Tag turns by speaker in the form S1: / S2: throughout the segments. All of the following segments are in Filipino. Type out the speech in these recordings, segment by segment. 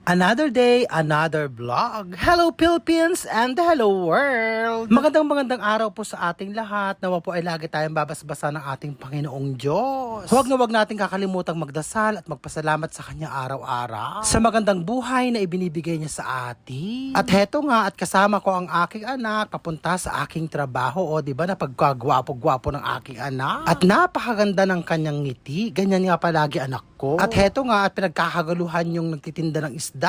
S1: Another day, another vlog. Hello Philippines and hello world! Magandang araw po sa ating lahat. Nawa po ay lagi tayong babasbasa ng ating Panginoong Diyos. Huwag natin kakalimutang magdasal at magpasalamat sa Kanya araw-araw sa magandang buhay na ibinibigay niya sa atin. At heto nga, at kasama ko ang aking anak papunta sa aking trabaho. O diba, napagkagwapo-gwapo ng aking anak. At napakaganda ng kanyang ngiti. Ganyan nga palagi anak ko. At heto nga, at pinagkakagaluhan yung nagtitinda ng isda.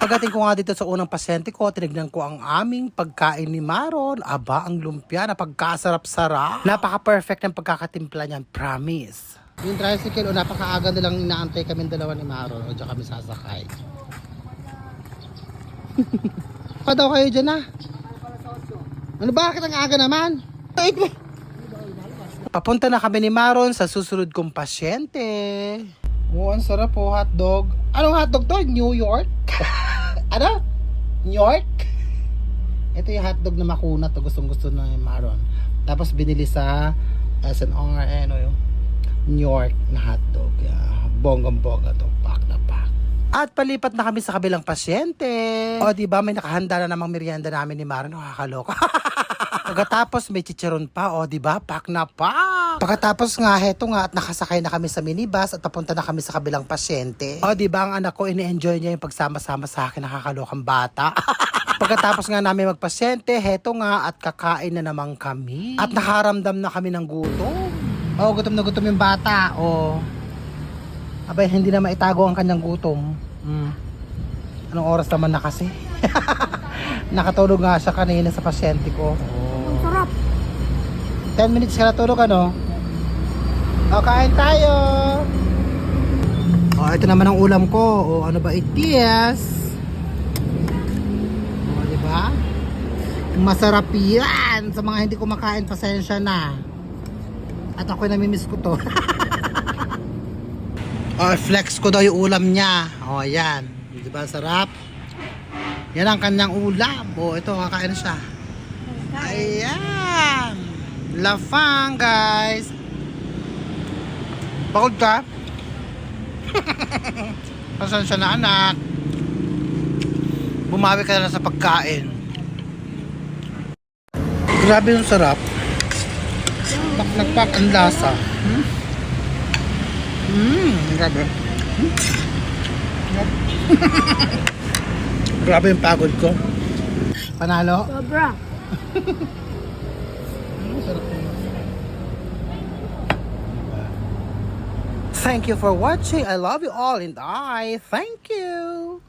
S1: Pagdating ko nga dito sa unang pasyente ko, tinignan ko ang aming pagkain ni Maron. Aba, ang lumpia na pagkasarap-sarap. Napaka-perfect ng pagkakatimpla niyan, promise. Yung tricycle, napakaaga nilang inaantay kami dalawa ni Maron. O dyan kami sasakay. Pa daw kayo dyan ah? Ano, bakit ang aga naman? Papunta na kami ni Maron sa susunod kong pasyente. Oh, ang sarap po, hotdog. Anong hotdog to? New York? Ano? New York? Ito yung hotdog na makunat to. Gustong-gusto na yung Maron. Tapos binili sa SNR, New York na hotdog. Bonggang-bongga to. Pack na pack. At palipat na kami sa kabilang pasyente. O, diba, may nakahanda na namang merienda namin ni Maron. Nakakaloka. Pagkatapos may chicharon pa, o diba, pack na pack. Pagkatapos nga, heto nga, at nakasakay na kami sa minibus at papunta na kami sa kabilang pasyente. O diba, ang anak ko, ini-enjoy niya yung pagsama-sama sa akin, nakakalokang bata. Pagkatapos nga namin magpasyente, heto nga, at kakain na naman kami. At nakaramdam na kami ng gutom. O, gutom na gutom yung bata, o. Abay, hindi na maitago ang kanyang gutom. Anong oras naman na kasi? Nakatulog nga siya kanina sa pasyente ko.
S2: Ang sarap.
S1: 10 minutes ka natulog, ano? O, kain tayo! O, ito naman ang ulam ko. O, ano ba? Itias. O, diba? Masarap yan. Sa mga hindi kumakain, pasensya na. At ako'y namimiss ko to. O, flex ko daw yung ulam niya. O, yan. Diba, sarap? Yan ang kanyang ulam. O, ito, kakain na siya. Ayan! Lafang, guys! Bakod ka? Pasensya na, anak. Bumawi ka na sa pagkain. Grabe yung sarap. Pak ang lasa. Grabe. Grabe yung pagod ko. Panalo?
S2: Sobra.
S1: Thank you for watching. I love you all and I thank you.